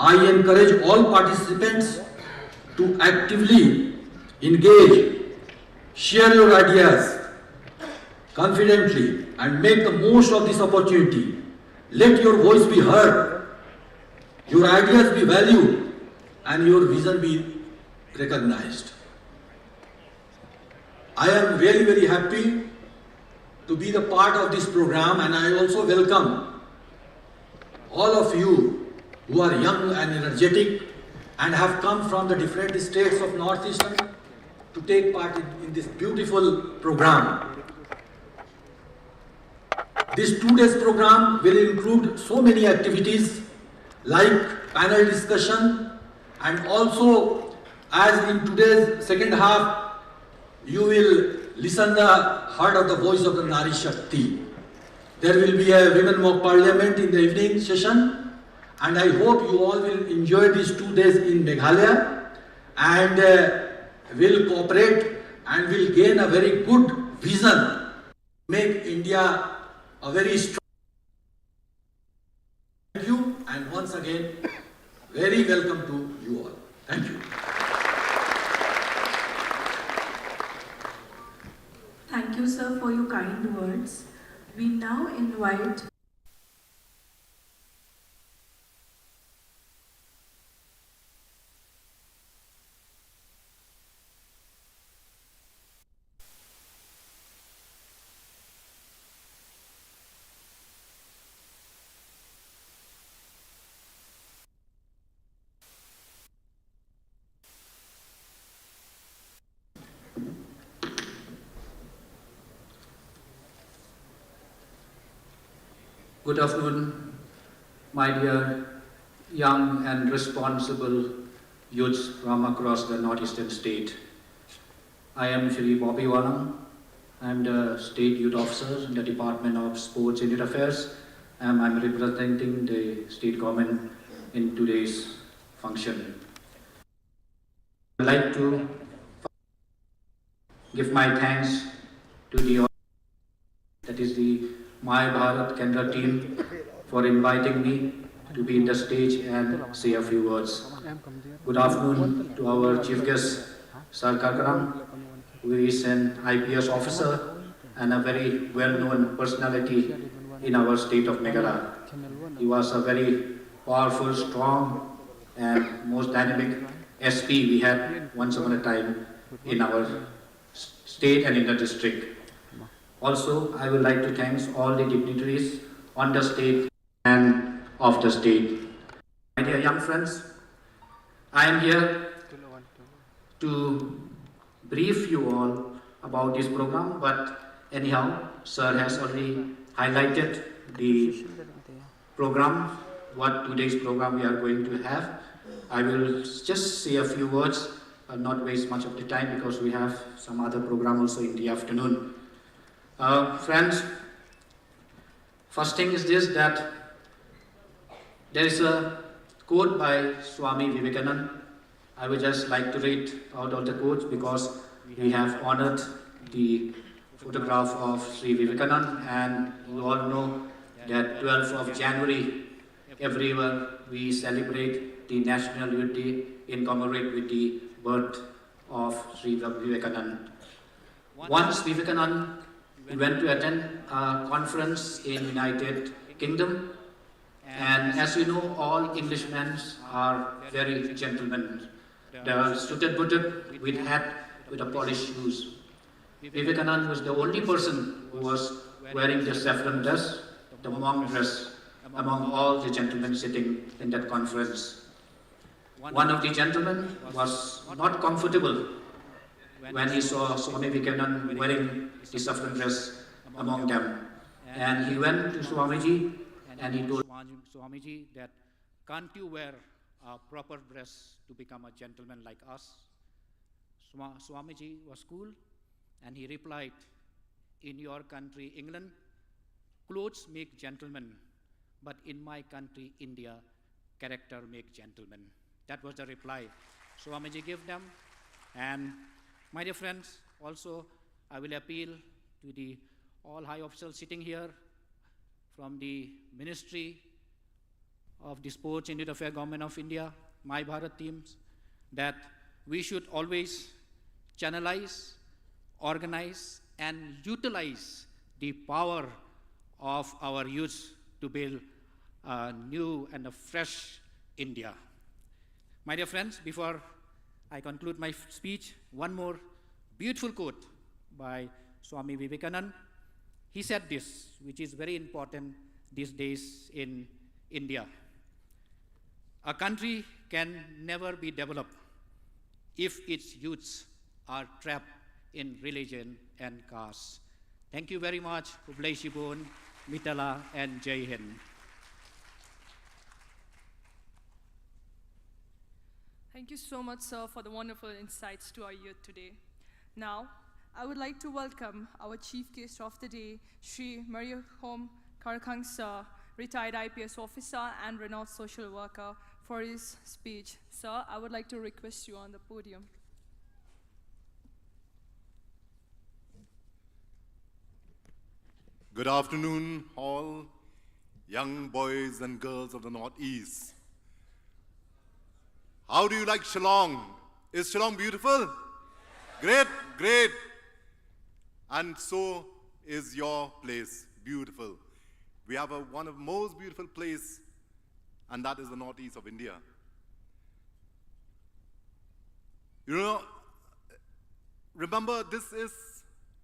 I encourage all participants to actively engage, share your ideas confidently and make the most of this opportunity. Let your voice be heard, your ideas be valued and your vision be recognized. I am really very happy to be the part of this program, and I also welcome all of you who are young and energetic and have come from the different states of Northeastern to take part in this beautiful program. This 2 days program will include so many activities like panel discussion, and also as in today's second half you will listen the heart of the voice of the Nari Shakti. There will be a women mock parliament in the evening session, and I hope you all will enjoy these 2 days in Meghalaya and will cooperate and will gain a very good vision, make India a very strong. Thank you, and once again, very welcome to you all. Thank you. Thank you, sir, for your kind words. We now invite Good afternoon, my dear young and responsible youths from across the northeastern state. I am Shri Bobby Wanam. I am the State Youth Officer in the Department of Sports and Youth Affairs, and I am representing the state government in today's function. I would like to give my thanks to the My Bharat Kendra team for inviting me to be in the stage and say a few words. Good afternoon to our chief guest, Sir Karkaram, who is an IPS officer and a very well-known personality in our state of Meghalaya. He was a very powerful, strong and most dynamic SP we had once upon a time in our state and in the district. Also, I would like to thank all the dignitaries on the state and off the state. My dear young friends, I am here to brief you all about this program, but anyhow, Sir has already highlighted the program, what today's program we are going to have. I will just say a few words, not waste much of the time because we have some other program also in the afternoon. Friends, first thing is this, that there is a quote by Swami Vivekananda. I would just like to read out all the quotes because we have honored the photograph of Sri Vivekananda, and you all know that 12th of January every year we celebrate the National Youth Day in commemorate with the birth of Sri Vivekananda. Once Vivekananda went to attend a conference in United Kingdom, and as you know, all Englishmen are very gentlemen. They are suited booted with hat, with a polished shoes. Vivekananda was the only person who was wearing the saffron dress, the monk dress, among all the gentlemen sitting in that conference. One of the gentlemen was not comfortable when he saw Swami Vivekananda wearing the saffron dress among them. And he went to Swamiji and he told Swamiji that, can't you wear a proper dress to become a gentleman like us? Swamiji was cool and he replied, in your country, England, clothes make gentlemen, but in my country, India, character make gentlemen. That was the reply Swamiji gave them. And my dear friends, also I will appeal to the all high officials sitting here from the Ministry of the Sports and Youth Affairs Government of India, My Bharat teams, that we should always channelize, organize, and utilize the power of our youth to build a new and a fresh India. My dear friends, before I conclude my speech, one more beautiful quote by Swami Vivekananda. He said this, which is very important these days in India. A country can never be developed if its youths are trapped in religion and caste. Thank you very much. Kublai Shibun, Mitala, and Jai Hind. Thank you so much, sir, for the wonderful insights to our youth today. Now, I would like to welcome our chief guest of the day, Shri Mariahom Karakang, sir, retired IPS officer and renowned social worker, for his speech. Sir, I would like to request you on the podium. Good afternoon, all young boys and girls of the Northeast. How do you like Shillong? Is Shillong beautiful? Great, great. And so is your place beautiful. We have one of the most beautiful places, and that is the Northeast of India. You know, remember, this is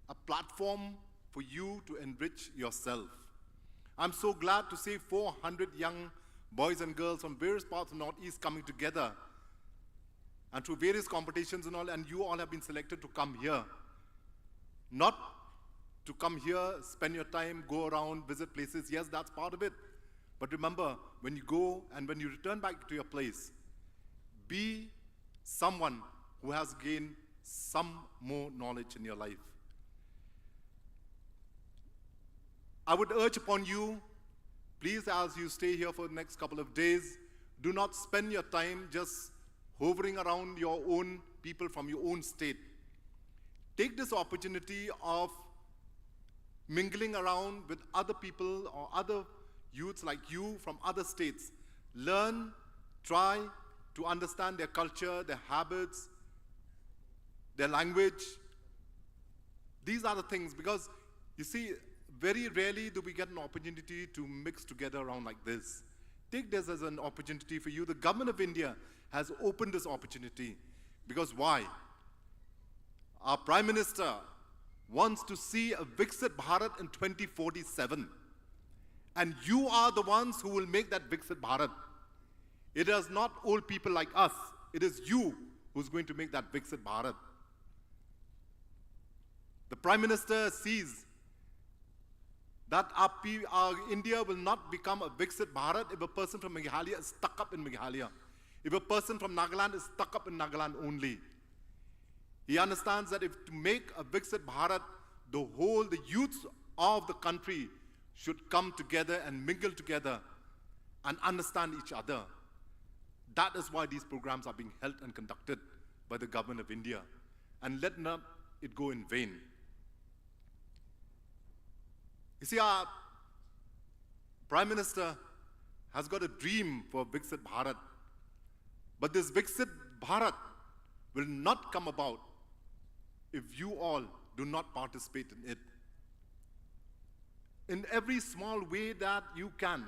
a platform for you to enrich yourself. I'm so glad to see 400 young boys and girls from various parts of the Northeast coming together and through various competitions and all, and you all have been selected to come here. Not to come here, spend your time, go around, visit places. Yes, that's part of it. But remember, when you go and when you return back to your place, be someone who has gained some more knowledge in your life. I would urge upon you, please, as you stay here for the next couple of days, do not spend your time just hovering around your own people from your own state. Take this opportunity of mingling around with other people or other youths like you from other states. Learn, try to understand their culture, their habits, their language. These are the things, because you see, very rarely do we get an opportunity to mix together around like this. Take this as an opportunity for you. The government of India has opened this opportunity. Because why? Our Prime Minister wants to see a Viksit Bharat in 2047. And you are the ones who will make that Viksit Bharat. It is not old people like us. It is you who's going to make that Viksit Bharat. The Prime Minister sees that our India will not become a Viksit Bharat if a person from Meghalaya is stuck up in Meghalaya. If a person from Nagaland is stuck up in Nagaland only. He understands that if to make a Viksit Bharat, the youths of the country should come together and mingle together and understand each other. That is why these programs are being held and conducted by the government of India. And let not it go in vain. You see, our Prime Minister has got a dream for Viksit Bharat. But this Viksit Bharat will not come about if you all do not participate in it. In every small way that you can,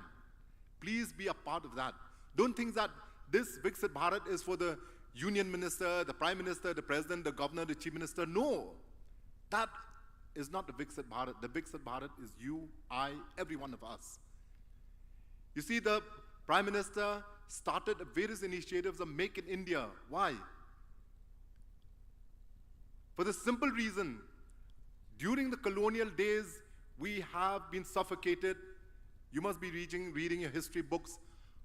please be a part of that. Don't think that this Viksit Bharat is for the Union Minister, the Prime Minister, the President, the Governor, the Chief Minister. No, that is not the Viksit Bharat. The Viksit Bharat is you, I, every one of us. You see, the Prime Minister started various initiatives of Make in India. Why? For the simple reason, during the colonial days, we have been suffocated. You must be reading your history books,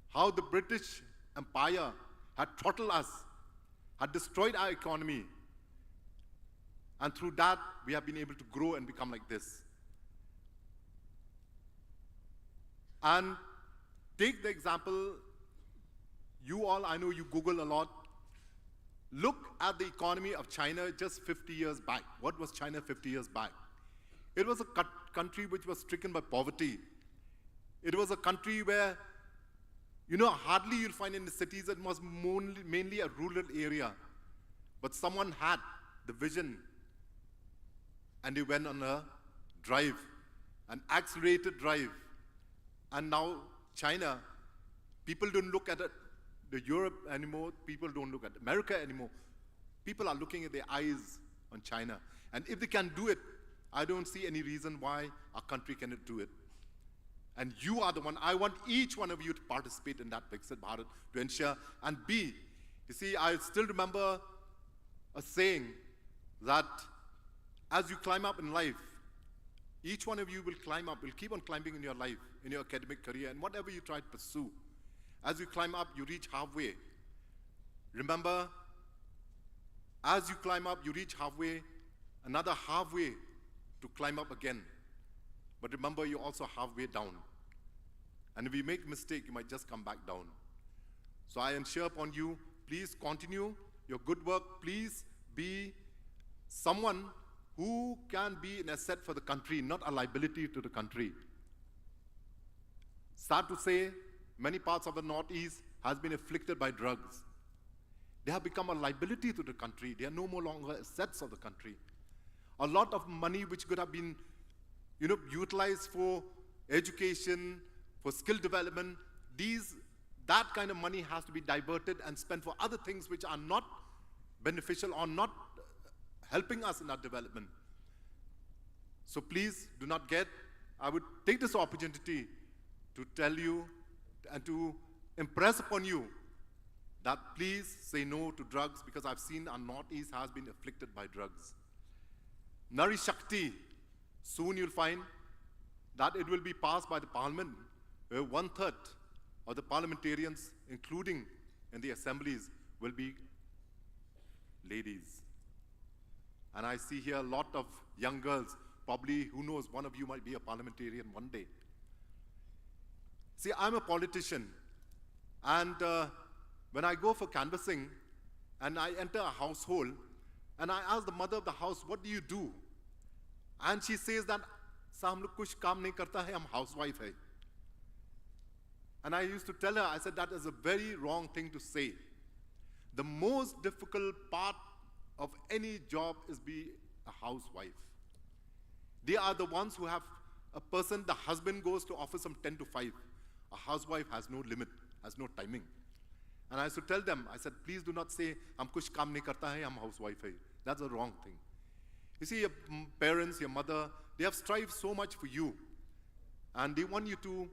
how the British Empire had throttled us, had destroyed our economy. And through that, we have been able to grow and become like this. And take the example, you all, I know you Google a lot. Look at the economy of China just 50 years back. What was China 50 years back? It was a country which was stricken by poverty. It was a country where You know, hardly you'll find in the cities. It was mainly a rural area. But someone had the vision, and they went on a drive, an accelerated drive. And now China, people don't look at the Europe anymore. People don't look at America anymore. People are looking at their eyes on China. And if they can do it, I don't see any reason why our country cannot do it. And you are the one. I want each one of you to participate in that Viksit Bharat to ensure and be. You see, I still remember a saying that as you climb up in life, each one of you will climb up, will keep on climbing in your life, in your academic career, and whatever you try to pursue. As you climb up, you reach halfway. Remember, as you climb up, you reach halfway, another halfway to climb up again. But remember, you're also halfway down. And if you make a mistake, you might just come back down. So I ensure upon you, please continue your good work. Please be someone who can be an asset for the country, not a liability to the country. Sad to say, many parts of the Northeast has been afflicted by drugs. They have become a liability to the country. They are no more longer assets of the country. A lot of money which could have been, utilized for education, for skill development, that kind of money has to be diverted and spent for other things which are not beneficial or not helping us in our development. So please do not I would take this opportunity to tell you and to impress upon you that please say no to drugs, because I've seen our Northeast has been afflicted by drugs. Nari Shakti, soon you'll find that it will be passed by the parliament, where 1/3 of the parliamentarians, including in the assemblies, will be ladies. And I see here a lot of young girls, probably, who knows, one of you might be a parliamentarian one day. See, I'm a politician, and when I go for canvassing, and I enter a household, and I ask the mother of the house, what do you do? And she says that, "Sir, hum log kuch kaam nahi karta hai, hum housewife hai." And I used to tell her, I said, that is a very wrong thing to say. The most difficult part of any job is be a housewife. They are the ones who have a person, the husband goes to office from 10 to 5. A housewife has no limit, has no timing. And I used to tell them, I said, please do not say, "Hum kuch kaam nahi karta hai, hum housewife hai." That's a wrong thing. You see, your parents, your mother, they have strived so much for you. And they want you to,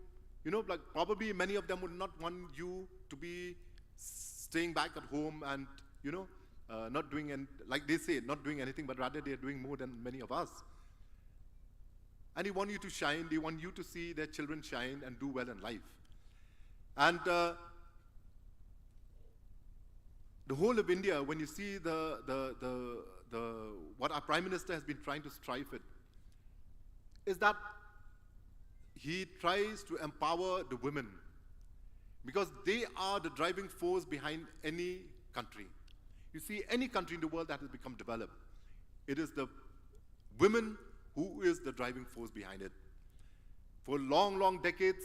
probably many of them would not want you to be staying back at home and, not doing, like they say, not doing anything, but rather they are doing more than many of us. And they want you to shine, they want you to see their children shine and do well in life. And the whole of India, when you see what our Prime Minister has been trying to strive with, is that he tries to empower the women, because they are the driving force behind any country. You see, any country in the world that has become developed, it is the women who is the driving force behind it. For long, long decades,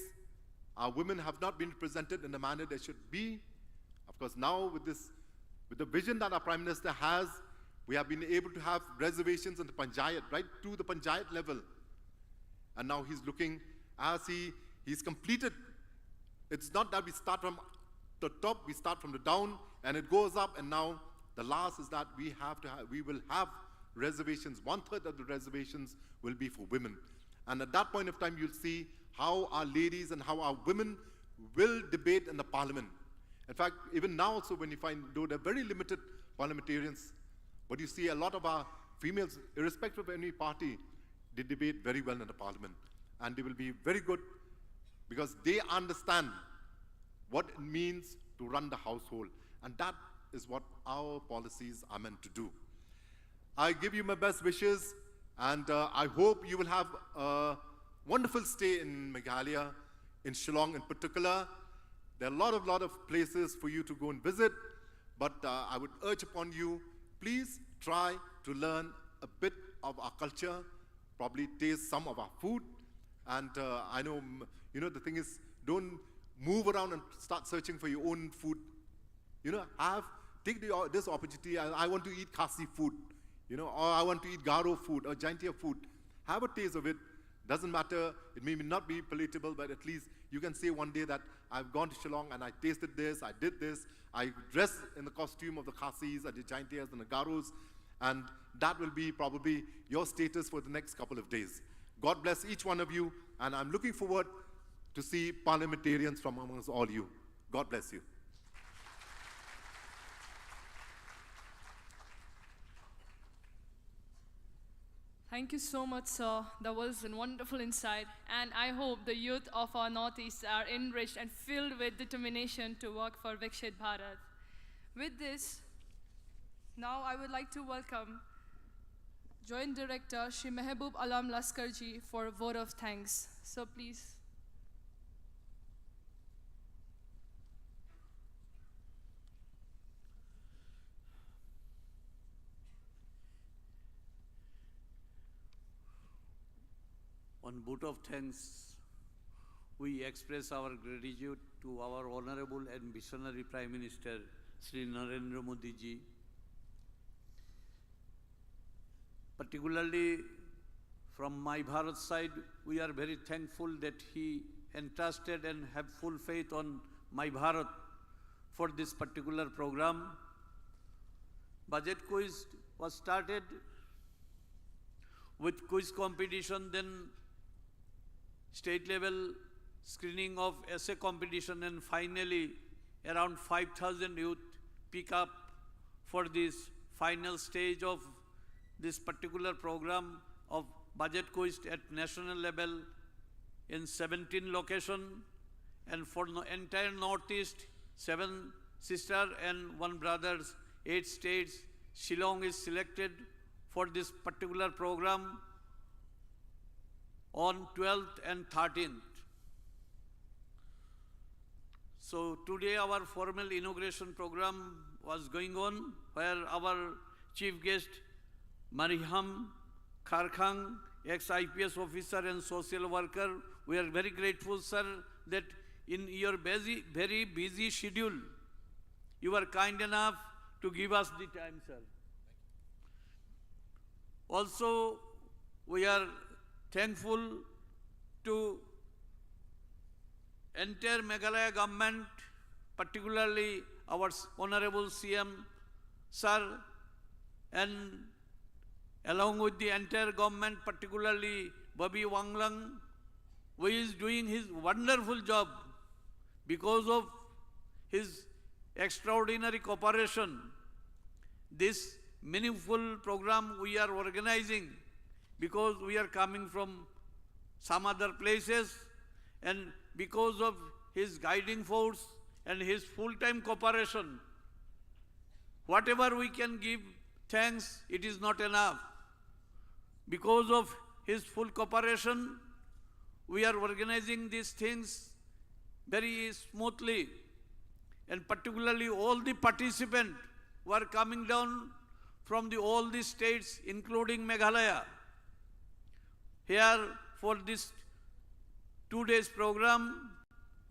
our women have not been represented in the manner they should be. Of course, now with the vision that our Prime Minister has, we have been able to have reservations in the Panchayat, right to the Panchayat level. And now he's looking, as he's completed. It's not that we start from the top, we start from the down, and it goes up, and now the last is that we will have reservations. 1/3 of the reservations will be for women. And at that point of time, you'll see how our ladies and how our women will debate in the parliament. In fact, even now also, when you find, though they're very limited parliamentarians, but you see a lot of our females, irrespective of any party, they debate very well in the parliament. And they will be very good, because they understand what it means to run the household. And that is what our policies are meant to do. I give you my best wishes, and I hope you will have a wonderful stay in Meghalaya, in Shillong in particular. There are a lot of places for you to go and visit, but I would urge upon you, please try to learn a bit of our culture, probably taste some of our food. And I know, the thing is, don't move around and start searching for your own food. You know, take this opportunity. I want to eat Khasi food, you know, or I want to eat Garo food or Jaintia food. Have a taste of it. Doesn't matter. It may not be palatable, but at least you can say one day that I've gone to Shillong and I tasted this, I did this, I dressed in the costume of the Khasis and the Jaintias and the Garos, and that will be probably your status for the next couple of days. God bless each one of you, and I'm looking forward to see parliamentarians from amongst all you. God bless you. Thank you so much, sir. That was a wonderful insight. And I hope the youth of our Northeast are enriched and filled with determination to work for Viksit Bharat. With this, now I would like to welcome Joint Director Shri Mehboob Alam Laskarji for a vote of thanks. So please. On vote of thanks, we express our gratitude to our Honorable and Visionary Prime Minister, Sri Narendra Modi ji. Particularly from my Bharat side, we are very thankful that he entrusted and have full faith on my Bharat for this particular program. Budget quiz was started with quiz competition, then state level screening of essay competition, and finally around 5,000 youth pick up for this final stage of this particular program of budget quiz at national level in 17 locations, and for the entire Northeast, 7 sisters and 1 brothers, 8 states. Shillong is selected for this particular program on 12th and 13th. So today our formal inauguration program was going on, where our chief guest, Mariham Kharkhang, ex-IPS officer and social worker, we are very grateful, sir, that in your very busy schedule, you are kind enough to give us the time, sir. Also, we are thankful to entire Meghalaya government, particularly our Honorable CM, sir, and along with the entire government, particularly Bobby Wanglang, who is doing his wonderful job because of his extraordinary cooperation. This meaningful program we are organizing because we are coming from some other places, and because of his guiding force and his full-time cooperation, whatever we can give thanks, it is not enough. Because of his full cooperation, we are organizing these things very smoothly, and particularly all the participants who are coming down from all the states, including Meghalaya, here for this 2 days program.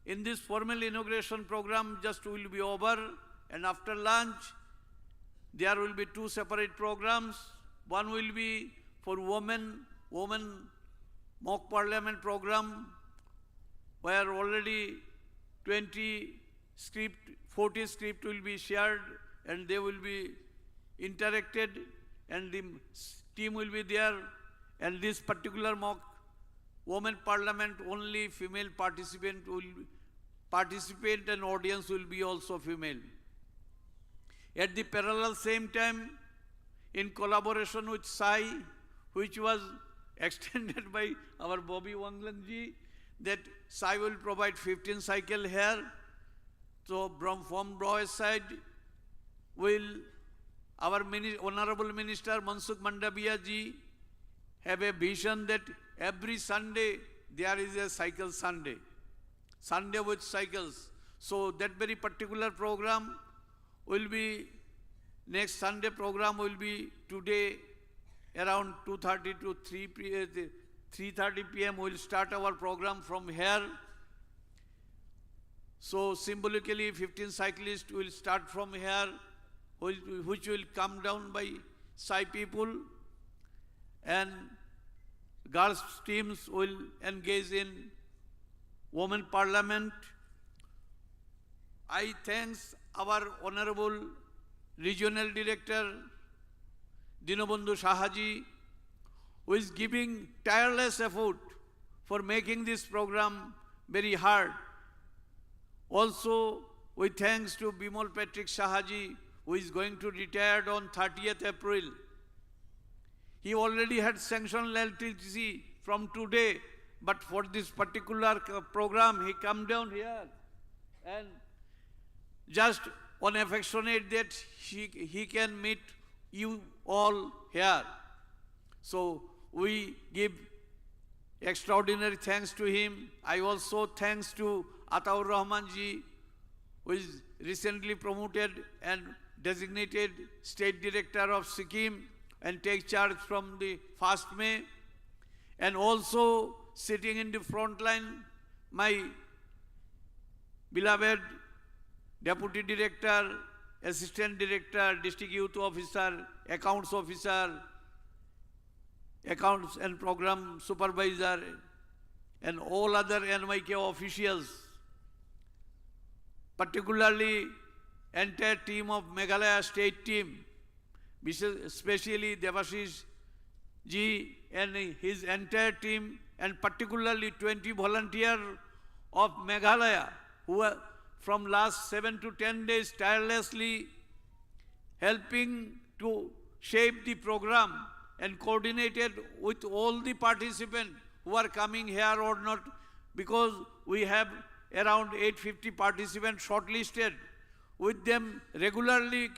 In this formal inauguration program just will be over, and after lunch there will be 2 separate programs. One will be for women mock parliament program, where already 40 script will be shared, and they will be interacted, and the team will be there. And this particular mock women parliament, only female participant will participate, and audience will be also female. At the parallel same time, in collaboration with SAI, which was extended by our Bobby Wanglang ji, that SAI will provide 15 cycle here. So from Broy's side, our Honorable Minister Mansukh Mandaviya ji have a vision that every Sunday there is a cycle Sunday with cycles. So that very particular program will be, next Sunday program will be today around 2:30 to 3:30 p.m. We'll start our program from here. So symbolically, 15 cyclists will start from here, which will come down by Sai people, and girls teams will engage in women parliament. I thanks our honorable regional director, Dinobandhu Sahaji, who is giving tireless effort for making this program very hard. Also, we thanks to Bimal Patrick Sahaji, who is going to retire on 30th April. He already had sanctioned LTC from today, but for this particular program, he come down here and just on affectionate that he can meet you all here. So we give extraordinary thanks to him. I also thanks to Ataur Rahman ji, who is recently promoted and designated State Director of Sikkim and take charge from the 1st May. And also sitting in the front line, my beloved Deputy Director, Assistant Director, District Youth Officer, Accounts and Program Supervisor, and all other NYK officials, particularly entire team of Meghalaya state team, especially Devashish ji and his entire team, and particularly 20 volunteers of Meghalaya who are from last 7 to 10 days tirelessly helping to shape the program and coordinated with all the participants who are coming here or not, because we have around 850 participants shortlisted, with them regularly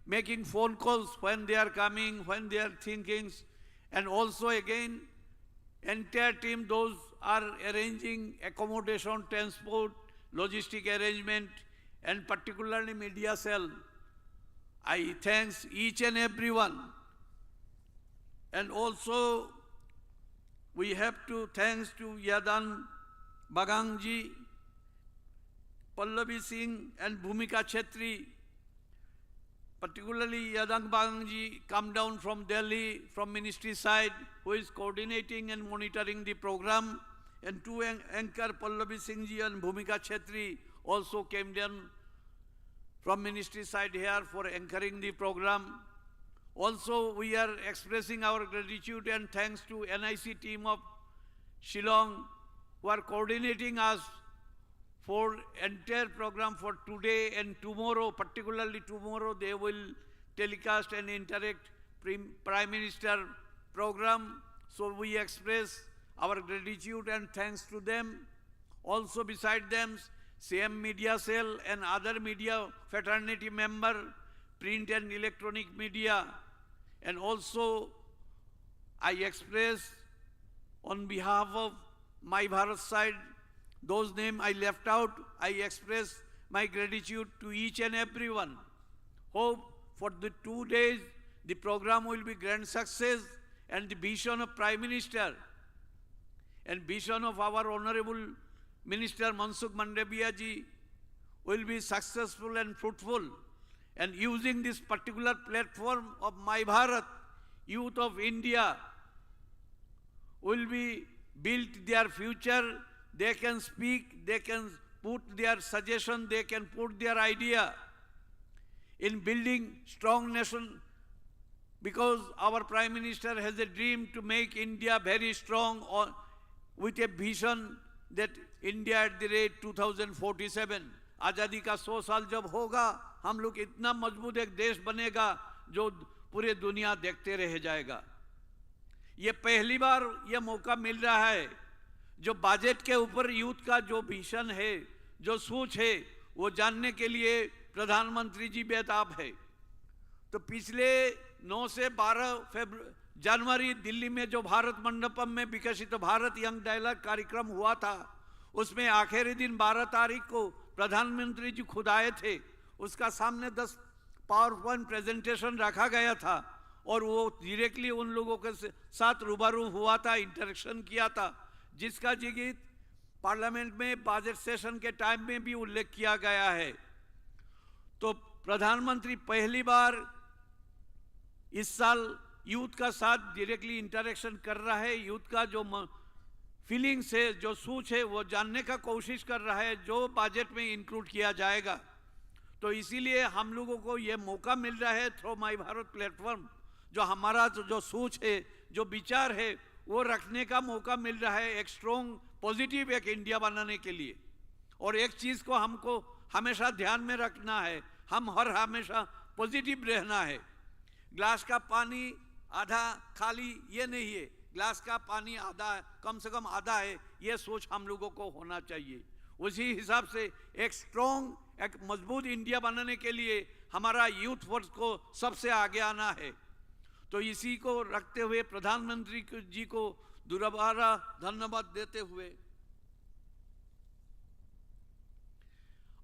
making phone calls when they are coming, when they are thinking, and also again entire team, those are arranging accommodation, transport, logistic arrangement, and particularly media cell. I thanks each and everyone. And also we have to thanks to Yadan Bagangji, Pallavi Singh and Bhumika Chetri. Particularly Yadang Bagangji come down from Delhi, from ministry side, who is coordinating and monitoring the program. And two anchor Pallavi Singhji and Bhumika Chetri also came down from ministry side here for anchoring the program. Also, we are expressing our gratitude and thanks to NIC team of Shillong, who are coordinating us for entire program for today and tomorrow. Particularly tomorrow, they will telecast and interact Prime Minister program. So we express our gratitude and thanks to them. Also beside them, CM Media Cell and other media fraternity member, print and electronic media. And also I express on behalf of my Bharat side, those names I left out, I express my gratitude to each and everyone. Hope for the 2 days the program will be grand success, and the vision of Prime Minister and vision of our Honorable Minister Mansukh Mandavia ji will be successful and fruitful. And using this particular platform of My Bharat, youth of India will be built their future. They can speak, they can put their suggestion, they can put their idea in building strong nation, because our Prime Minister has a dream to make India very strong with a vision that India at the rate 2047. आज़ादी का 100 साल जब होगा, हम लोग इतना मजबूत एक देश बनेगा जो पूरे दुनिया देखते रह जाएगा। ये पहली बार ये मौका मिल रहा है जो बजट के ऊपर यूथ का जो विजन है, जो सोच है, वो जानने के लिए प्रधानमंत्री जी बेताब है। तो पिछले 9 से 12 जनवरी दिल्ली में जो भारत मंडपम में विकसित भारत यंग डायलॉग कार्यक्रम हुआ था, उसमें आखिरी दिन 12 तारीख को प्रधानमंत्री जी खुद आए थे। उसका सामने 10 पावर पॉइंट प्रेजेंटेशन रखा गया था और वो डायरेक्टली उन लोगों के साथ रूबरू हुआ था, इंटरेक्शन किया था, जिसका जिगित पार्लियामेंट में बजट सेशन के टाइम में भी उल्लेख किया गया है। तो प्रधानमंत्री पहली बार इस साल यूथ का साथ डायरेक्टली इंटरेक्शन कर रहा है। यूथ का जो फीलिंग्स है, जो सोच है, वो जानने का कोशिश कर रहा है, जो बजट में इंक्लूड किया जाएगा। तो इसीलिए हम लोगों को ये मौका मिल रहा है थ्रू माई भारत प्लेटफॉर्म, जो हमारा जो सोच है, जो विचार है, वो रखने का मौका मिल रहा है, एक स्ट्रॉन्ग पॉजिटिव एक इंडिया बनाने के लिए। और एक चीज़ को हमको हमेशा ध्यान में रखना है, हम हमेशा पॉजिटिव रहना है। ग्लास का पानी आधा खाली ये नहीं है, ग्लास का पानी आधा, कम से कम आधा है, ये सोच हम लोगों को होना चाहिए। उसी हिसाब से एक स्ट्रॉन्ग, एक मजबूत इंडिया बनाने के लिए हमारा यूथ फोर्स को सबसे आगे आना है। तो इसी को रखते हुए प्रधानमंत्री जी को दोबारा धन्यवाद देते हुए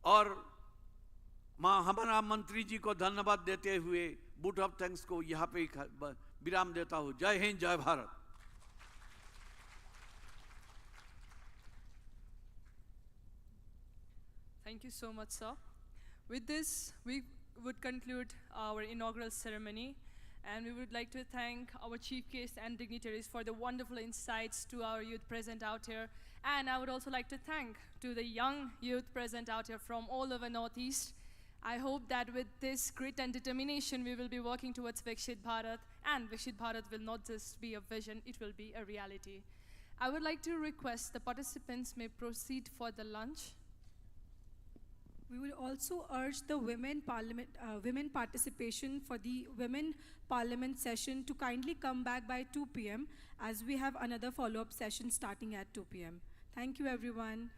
और हमारा मंत्री जी को धन्यवाद देते हुए वोट ऑफ थैंक्स को यहाँ पे विराम देता हूँ। जय हिंद, जय Bharat. Thank you so much, sir. With this, we would conclude our inaugural ceremony, and we would like to thank our chief guests and dignitaries for the wonderful insights to our youth present out here. And I would also like to thank to the young youth present out here from all over Northeast. I hope that with this grit and determination, we will be working towards Vikshit Bharat, and Vikshit Bharat will not just be a vision, it will be a reality. I would like to request the participants may proceed for the lunch. We will also urge the women participation for the women parliament session to kindly come back by 2 p.m. as we have another follow-up session starting at 2 p.m. Thank you, everyone.